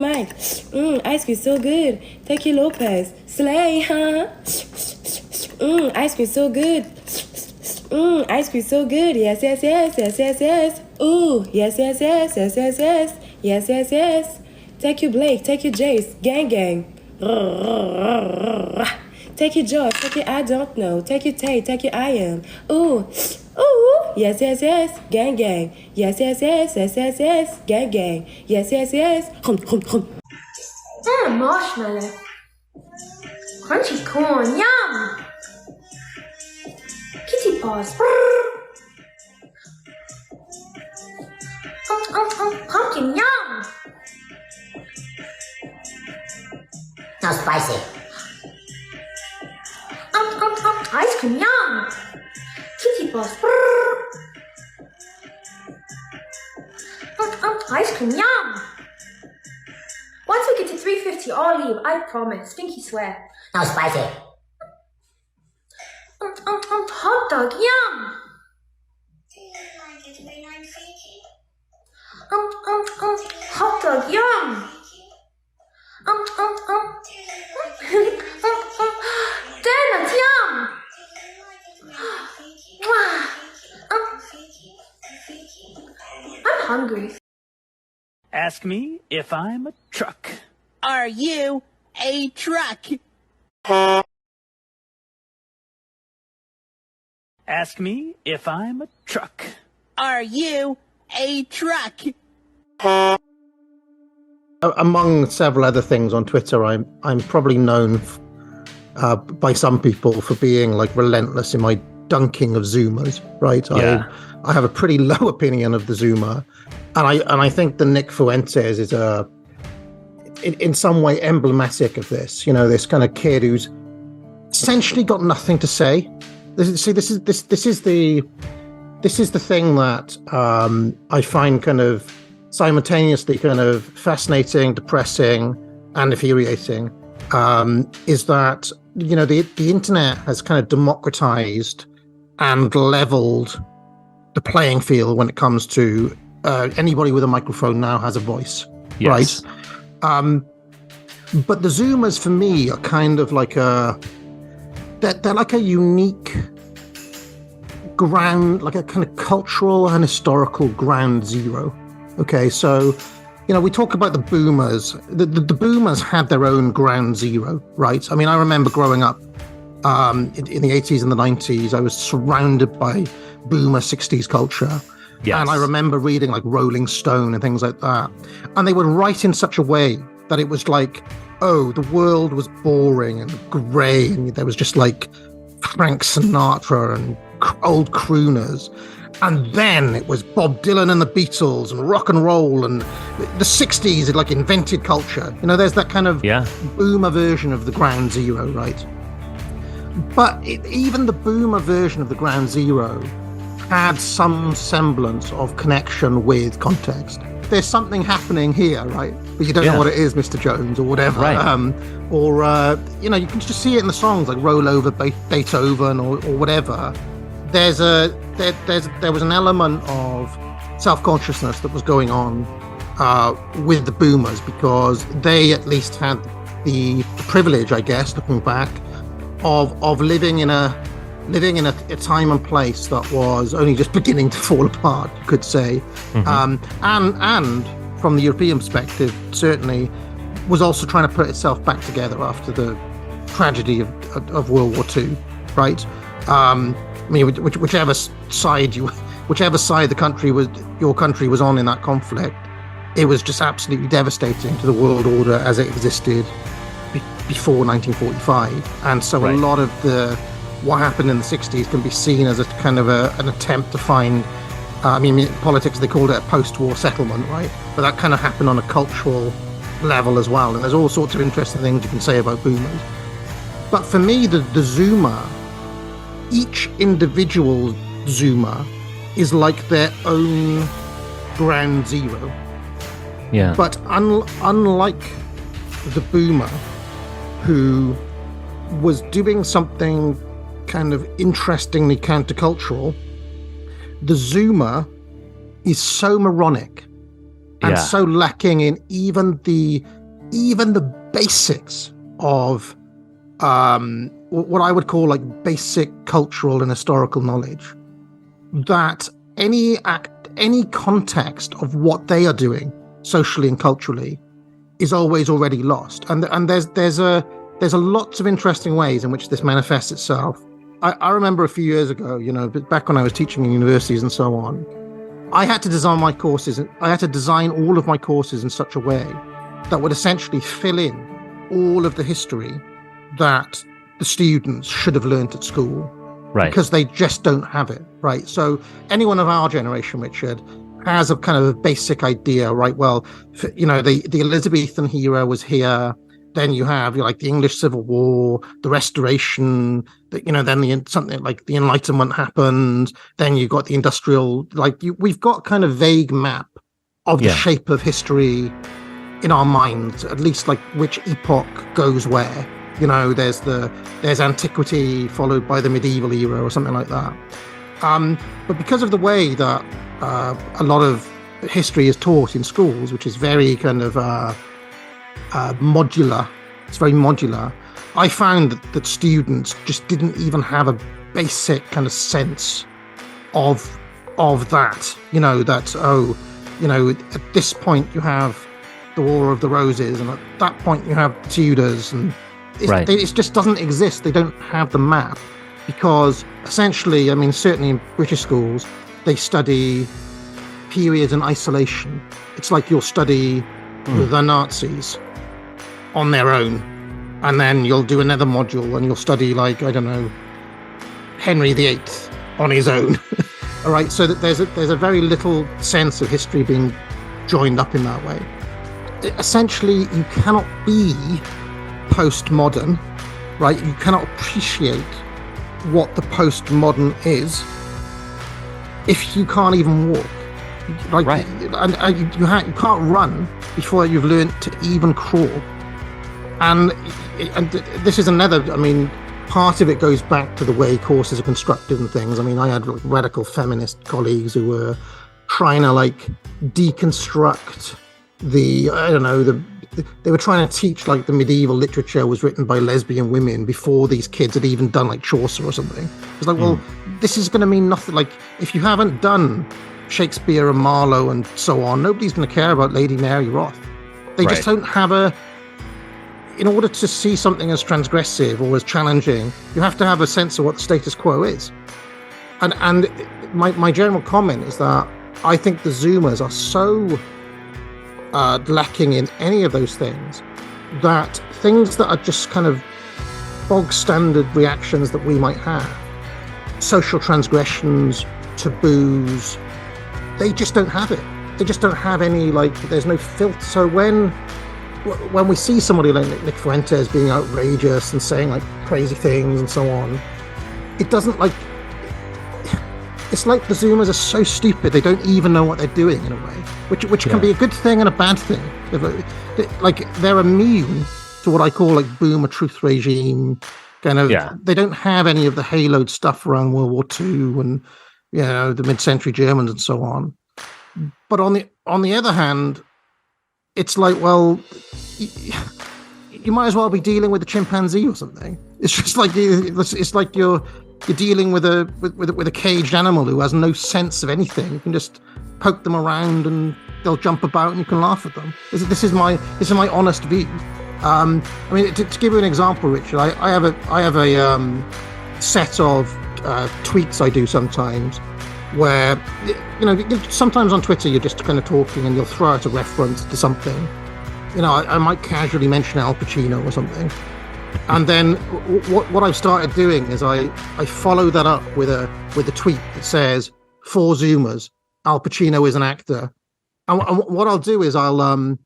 Mike, ice cream so good. Thank you, Lopez. Slay, huh? Ice cream so good. Ice cream so good. Yes, yes, yes, yes, yes, yes. Ooh, yes, yes, yes, yes, yes, yes. Yes, yes, yes. Take you, Blake. Take you, Jace. Gang, gang. Take you, George. Take you, I don't know. Take you, Tay. Take you, I am. Ooh. Ooh, yes, yes, yes, gang, gang. Yes, yes, yes, yes, yes, yes, gang, gang. Yes, yes, yes. Marshmallow. Crunchy corn, yum. Kitty paws. Pumpkin, yum. Now spicy. Ice cream, yum. Kitty paws. Ice cream, yum. Once we get to 350, I'll leave, I promise. Stinky swear. Now spicy. Hot dog, yum. Do you like it when I'm freaky? Hot dog, yum. Donuts, yum. I'm hungry. Ask me if I'm a truck. Are you a truck? Ask me if I'm a truck. Are you a truck? Among several other things on Twitter, I'm probably known by some people for being like relentless in my dunking of Zoomers. Right? Yeah. I have a pretty low opinion of the Zoomer, and I think the Nick Fuentes is in some way emblematic of this. You know, this kind of kid who's essentially got nothing to say. This is the thing that I find kind of simultaneously kind of fascinating, depressing, and infuriating. Is that, you know, the internet has kind of democratized and leveled the playing field when it comes to anybody with a microphone now has a voice, Yes. right? But the Zoomers for me are kind of like they're like a unique ground, like a kind of cultural and historical ground zero. Okay, so, you know, we talk about the boomers. The boomers had their own ground zero, right? I mean, I remember growing up in the 80s and the 90s, I was surrounded by boomer 60s culture. Yes. And I remember reading like Rolling Stone and things like that. And they would write in such a way that it was like, oh, the world was boring and grey, and there was just like Frank Sinatra and old crooners. And then it was Bob Dylan and the Beatles and rock and roll, and the 60s had like invented culture. You know, there's that kind of boomer version of the ground zero, right? But even the boomer version of the ground zero had some semblance of connection with context. There's something happening here, right? But you don't know what it is, Mr. Jones, or whatever. Right. You know, you can just see it in the songs like Roll Over Beethoven or whatever. There was an element of self-consciousness that was going on with the boomers, because they at least had the privilege, I guess, looking back, of living in a time and place that was only just beginning to fall apart, you could say. And from the European perspective, certainly was also trying to put itself back together after the tragedy of World War II, right? I mean, whichever side your country was on in that conflict, it was just absolutely devastating to the world order as it existed before 1945. And so a lot of what happened in the 60s can be seen as a kind of an attempt to find, I mean, in politics, they called it a post-war settlement, right? But that kind of happened on a cultural level as well. And there's all sorts of interesting things you can say about boomers. But for me, the Zoomer, each individual Zoomer is like their own ground zero. Yeah. But unlike the Boomer, who was doing something kind of interestingly countercultural, the Zoomer is so moronic and so lacking in even the basics of what I would call like basic cultural and historical knowledge, that any context of what they are doing socially and culturally is always already lost. And there's a lots of interesting ways in which this manifests itself. I remember a few years ago, back when I was teaching in universities and so on, I had to design my courses. I had to design all of my courses in such a way that would essentially fill in all of the history that the students should have learnt at school, right? Because they just don't have it, right? So anyone of our generation, Richard, has a kind of a basic idea, right? Well, the Elizabethan era was here. Then you have like the English Civil War, the Restoration, then something like the Enlightenment happened. Then you got the industrial, we've got kind of vague map of the shape of history in our minds, at least like which epoch goes where. There's antiquity followed by the medieval era or something like that. But because of the way that a lot of history is taught in schools, which is very kind of modular, it's very modular, I found that students just didn't even have a basic kind of sense of that. At this point you have the War of the Roses, and at that point you have Tudors, and it just doesn't exist. They don't have the map, because essentially, I mean, certainly in British schools, they study periods in isolation. It's like you'll study the Nazis on their own, and then you'll do another module and you'll study, like, I don't know, Henry VIII on his own. All right, so that there's a very little sense of history being joined up in that way. Essentially, you cannot be postmodern, right? You cannot appreciate what the postmodern is if you can't even walk. And you can't run before you've learned to even crawl. And this is another, I mean, part of it goes back to the way courses are constructed and things. I mean, I had radical feminist colleagues who were trying to deconstruct they were trying to teach like the medieval literature was written by lesbian women before these kids had even done like Chaucer or something. It's like, well, this is going to mean nothing. Like, if you haven't done Shakespeare and Marlowe and so on, nobody's going to care about Lady Mary Roth. They just don't have in order to see something as transgressive or as challenging, you have to have a sense of what the status quo is. And my general comment is that I think the Zoomers are so lacking in any of those things, that things that are just kind of bog standard reactions that we might have, social transgressions, taboos, they just don't have it. They just don't have any, there's no filter. So when we see somebody like Nick Fuentes being outrageous and saying like crazy things and so on, it doesn't it's like the Zoomers are so stupid they don't even know what they're doing in a way, which can be a good thing and a bad thing. They're immune to what I call like boomer truth regime kind of. They don't have any of the haloed stuff around World War II and the mid-century Germans and so on. But on the other hand, it's like, well, you might as well be dealing with a chimpanzee or something. It's just like it's like you're dealing with a caged animal who has no sense of anything. You can just poke them around and they'll jump about and you can laugh at them. This is my honest view. I mean, to give you an example, Richard, I have a set of tweets I do sometimes where sometimes on Twitter you're just kind of talking and you'll throw out a reference to something. I might casually mention Al Pacino or something. And then what I've started doing is I follow that up with a tweet that says, "For Zoomers, Al Pacino is an actor." And what I'll do is I'll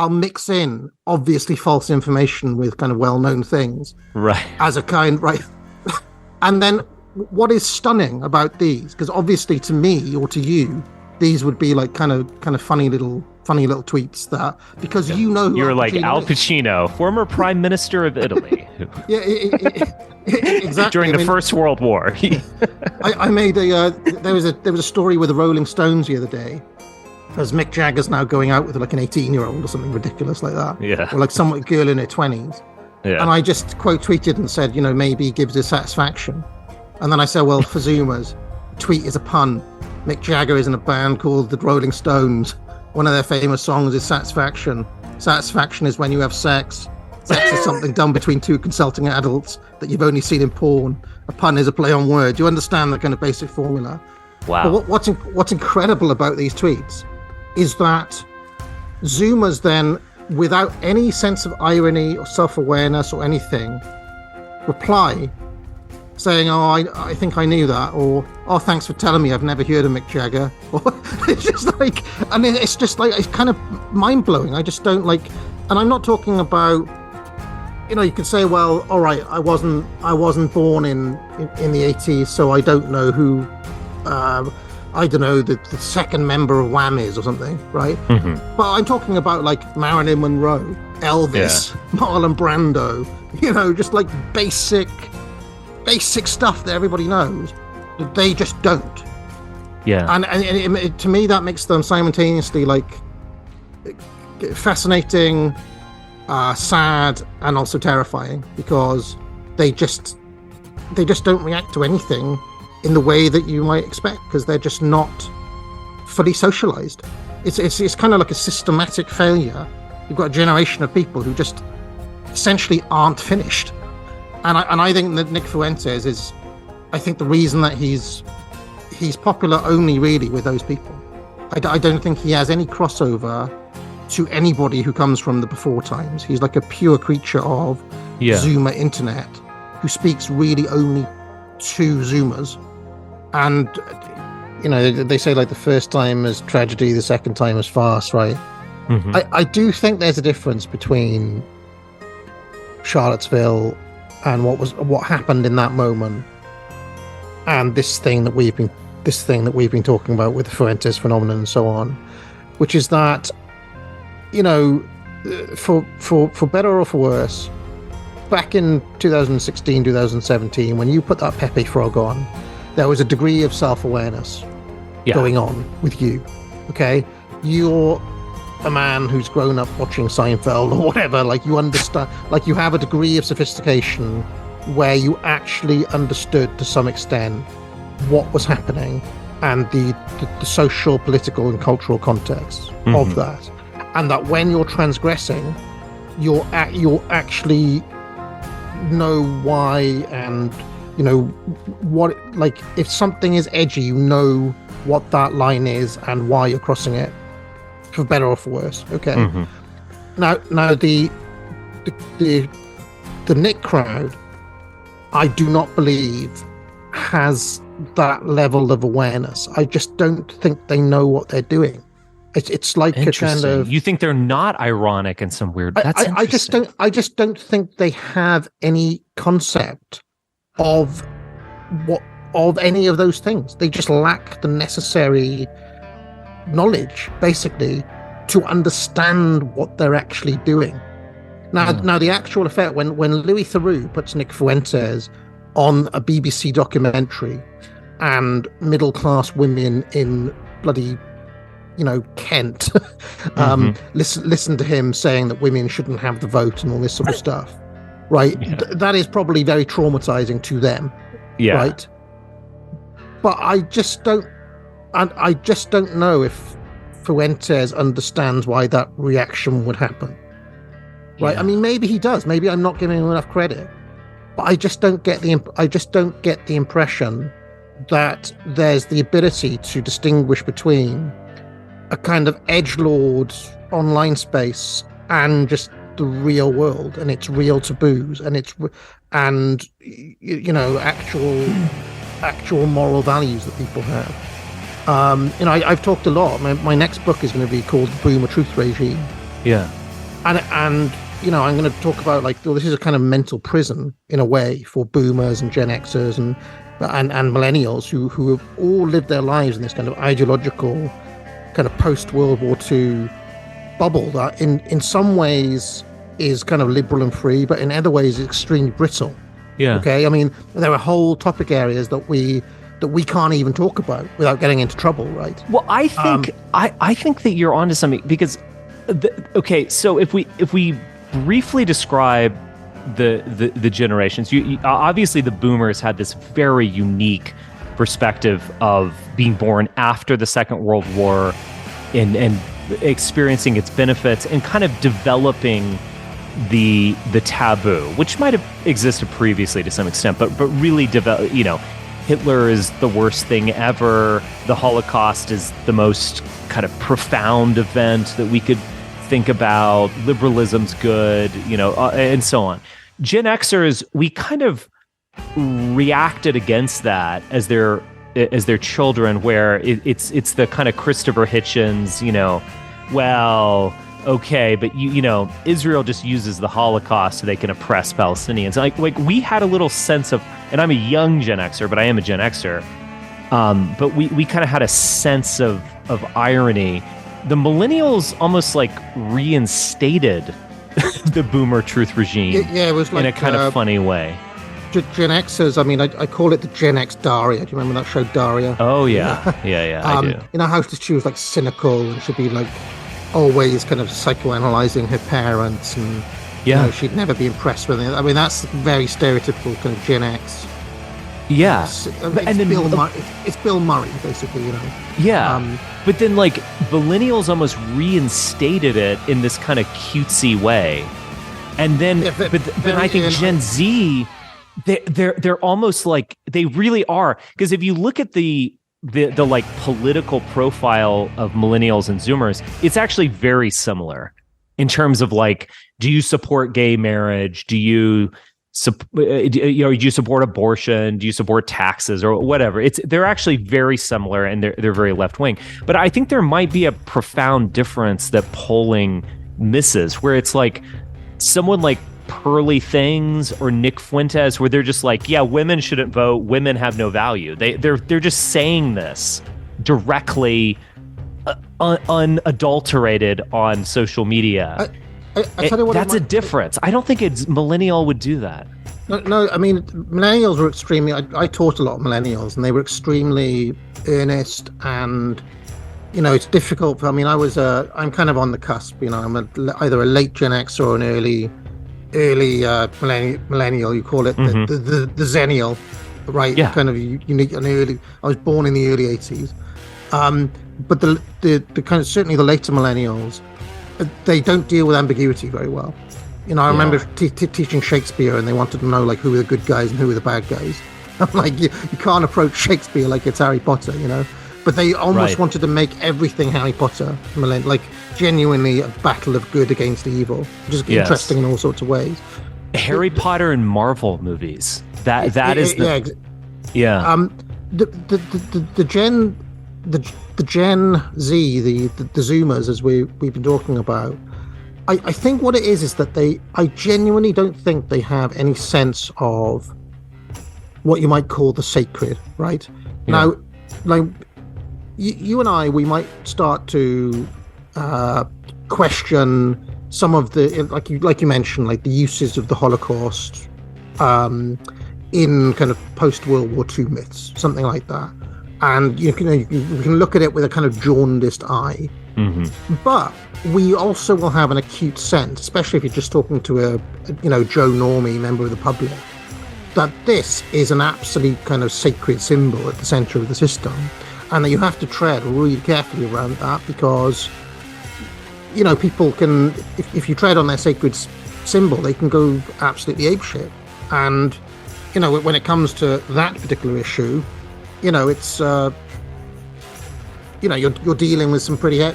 mix in obviously false information with kind of well-known things, right? As a kind, right? And then what is stunning about these, because obviously to me or to you, these would be like kind of funny little tweets that, because you're like Al Pacino, former Prime Minister of Italy. Exactly. During the First World War. I made there was a story with the Rolling Stones the other day as Mick Jagger's now going out with like an 18-year-old or something ridiculous like that. Yeah. Or like some girl in her 20s. Yeah. And I just quote tweeted and said, maybe he gives us satisfaction. And then I said, well, for Zoomers, tweet is a pun. Mick Jagger is in a band called the Rolling Stones. One of their famous songs is Satisfaction. Satisfaction is when you have sex. Sex is something done between two consulting adults that you've only seen in porn. A pun is a play on words. You understand that kind of basic formula. Wow. But what's incredible about these tweets is that Zoomers then, without any sense of irony or self-awareness or anything, reply saying, oh, I think I knew that, or, oh, thanks for telling me, I've never heard of Mick Jagger. Or it's just like, and it's just like, it's kind of mind-blowing. I just don't like, and I'm not talking about, you could say, well, all right, I wasn't born in the 80s, so I don't know who, I don't know, the second member of Wham is or something, right? Mm-hmm. But I'm talking about like Marilyn Monroe, Elvis, Marlon Brando, just like basic stuff that everybody knows that they just don't. Yeah. And to me, that makes them simultaneously like fascinating, sad, and also terrifying, because they just don't react to anything in the way that you might expect, because they're just not fully socialized. It's kind of like a systematic failure. You've got a generation of people who just essentially aren't finished. And I think that Nick Fuentes is, I think the reason that he's popular only really with those people. I don't think he has any crossover to anybody who comes from the before times. He's like a pure creature of Zoomer internet who speaks really only to Zoomers. And, they say like the first time is tragedy, the second time is farce, right? Mm-hmm. I do think there's a difference between Charlottesville and what happened in that moment, and this thing that we've been talking about with the Fuentes phenomenon and so on, which is that, for better or for worse, back in 2016, 2017, when you put that Pepe Frog on, there was a degree of self-awareness going on with you. Okay, you're a man who's grown up watching Seinfeld or whatever, like you understand, like you have a degree of sophistication where you actually understood to some extent what was happening and the social, political and cultural context of that, and that when you're transgressing, you'll actually know why, and what, like if something is edgy, what that line is and why you're crossing it, for better or for worse. Okay. Now the Nick crowd, I do not believe has that level of awareness. I just don't think they know what they're doing. It's like a kind of. You think they're not ironic in some weird? That's interesting. I just don't think they have any concept of any of those things. They just lack the necessary knowledge, basically, to understand what they're actually doing. Now the actual effect when Louis Theroux puts Nick Fuentes on a BBC documentary, and middle class women in bloody Kent listen to him saying that women shouldn't have the vote and all this sort of stuff, right? That is probably very traumatizing to them, right? But I just don't know if Fuentes understands why that reaction would happen, right? I mean, maybe he does. Maybe I'm not giving him enough credit, but I just don't get the impression that there's the ability to distinguish between a kind of edgelord online space and just the real world and its real taboos and actual moral values that people have. I've talked a lot. My next book is going to be called The Boomer Truth Regime. Yeah. And I'm going to talk about this is a kind of mental prison in a way for boomers and Gen Xers and millennials who have all lived their lives in this kind of ideological kind of post-World War II bubble that in some ways is kind of liberal and free, but in other ways is extremely brittle. Yeah. Okay. I mean, there are whole topic areas that we that we can't even talk about without getting into trouble, right? Well, I think I think that you're onto something because, okay, so if we briefly describe the generations, you obviously the boomers had this very unique perspective of being born after the Second World War and experiencing its benefits and kind of developing the taboo, which might have existed previously to some extent, but really develop. Hitler is the worst thing ever. The Holocaust is the most kind of profound event that we could think about. Liberalism's good, and so on. Gen Xers, we kind of reacted against that as their children, where it's the kind of Christopher Hitchens, well, okay, but Israel just uses the Holocaust so they can oppress Palestinians. Like we had a little sense of, and I'm a young Gen Xer, but I am a Gen Xer. But we kind of had a sense of irony. The millennials almost like reinstated the boomer truth regime. Yeah, it was like in a kind of funny way. Gen Xers, I mean, I call it the Gen X Daria. Do you remember that show Daria? Oh, yeah. Yeah, I do. How she was like cynical and she'd be like always kind of psychoanalyzing her parents and she'd never be impressed with it. I mean, that's very stereotypical kind of Gen X. Yeah. It's Bill Murray, basically, Yeah. But then like millennials almost reinstated it in this kind of cutesy way. And then, but I think Gen Z, they're almost like, they really are. Because if you look at the like political profile of millennials and Zoomers, it's actually very similar in terms of like, do you support gay marriage? Do you support abortion? Do you support taxes or whatever? They're actually very similar and they're very left wing. But I think there might be a profound difference that polling misses, where it's like someone like Pearly Things or Nick Fuentes, where they're just like, yeah, women shouldn't vote, women have no value. They're just saying this directly, unadulterated on social media. I tell you what, that's a difference. I don't think millennial would do that. No, I mean, millennials were extremely. I taught a lot of millennials, and they were extremely earnest, and it's difficult. I'm kind of on the cusp. I'm either a late Gen X or an early millennial. You call it the Zennial, right? Yeah. Kind of unique and early. I was born in the early '80s, but the kind of certainly the later millennials, they don't deal with ambiguity very well. I remember teaching Shakespeare, and they wanted to know like who were the good guys and who were the bad guys. I'm like, you can't approach Shakespeare like it's Harry Potter, But they almost wanted to make everything Harry Potter, like genuinely a battle of good against evil, which is interesting in all sorts of ways. Harry Potter and Marvel movies. The Gen Z, the Zoomers, as we've been talking about. I think what it is that I genuinely don't think they have any sense of what you might call the sacred, right? Yeah. Now, like you and I, we might start to question some of the, like you mentioned, like the uses of the Holocaust in kind of post-World War II myths, something like that. And we can look at it with a kind of jaundiced eye. Mm-hmm. But we also will have an acute sense, especially if you're just talking to a Joe Normie member of the public, that this is an absolute kind of sacred symbol at the center of the system, and that you have to tread really carefully around that, because people can, if you tread on their sacred symbol, they can go absolutely apeshit. And when it comes to that particular issue, it's you're dealing with some pretty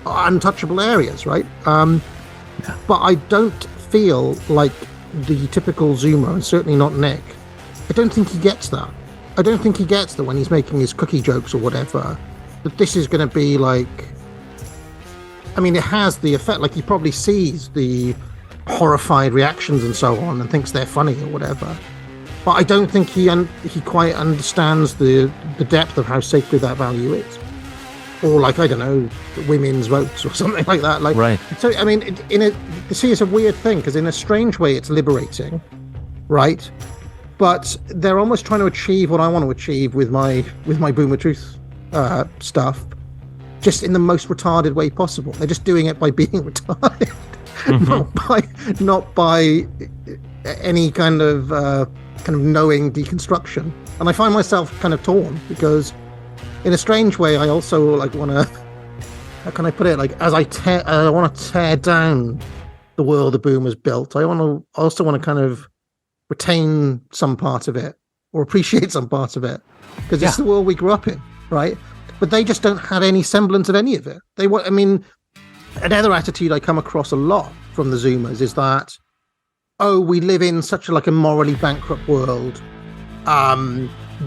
untouchable areas, right? But I don't feel like the typical Zoomer, and certainly not Nick, I don't think he gets that. I don't think he gets that when he's making his cookie jokes or whatever, that this is going to be like, it has the effect, like he probably sees the horrified reactions and so on and thinks they're funny or whatever. But I don't think he quite understands the depth of how sacred that value is. Or like, I don't know, women's votes or something like that. Like, right. So, it's a weird thing, because in a strange way it's liberating, right? but they're almost trying to achieve what I want to achieve with my boomer truth stuff, just in the most retarded way possible. They're just doing it by being retarded, not by any kind of knowing deconstruction. And I find myself kind of torn because, in a strange way, I also like want to. How can I put it? Like, as I want to tear down the world the boomers built, I also want to kind of retain some part of it or appreciate some part of it, because it's the world we grew up in, right? But they just don't have any semblance of any of it. I mean, another attitude I come across a lot from the Zoomers is that, oh, we live in such a morally bankrupt world.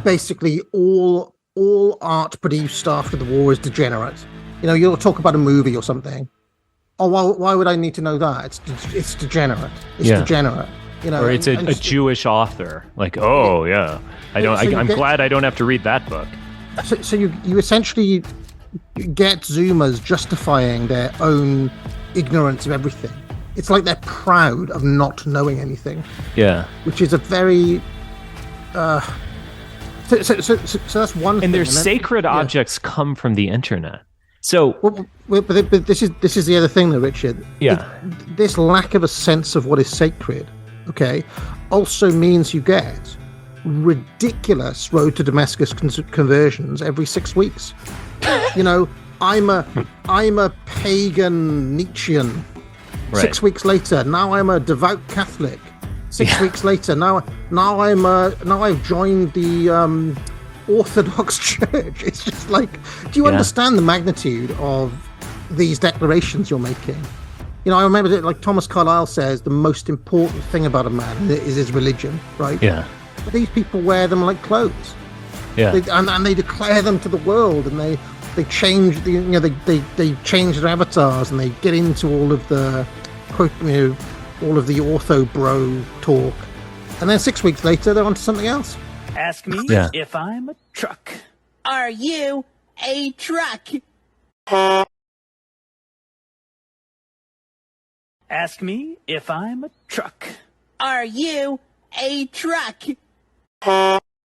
Basically, all art produced after the war is degenerate. You'll talk about a movie or something. Oh, well, why would I need to know that? It's degenerate. It's degenerate. Or it's a Jewish author. Like, oh yeah, I'm glad I don't have to read that book. So you essentially get Zoomers justifying their own ignorance of everything. It's like they're proud of not knowing anything. Yeah. Which is a very so that's one thing. And their sacred objects come from the internet. So, but this is the other thing, though, Richard. Yeah. This lack of a sense of what is sacred, okay, also means you get ridiculous road to Damascus conversions every 6 weeks. I'm a pagan Nietzschean. Right. 6 weeks later, now I'm a devout Catholic. 6 weeks later, now I've joined the Orthodox Church. It's just like, do you understand the magnitude of these declarations you're making? I remember that, like Thomas Carlyle says, the most important thing about a man is his religion, right? Yeah. But these people wear them like clothes. Yeah. And they declare them to the world, and they change they change their avatars, and they get into all of the all of the ortho bro talk, and then 6 weeks later they're onto something else. Ask me if I'm a truck. Are you a truck? Ask me if I'm a truck. Are you a truck?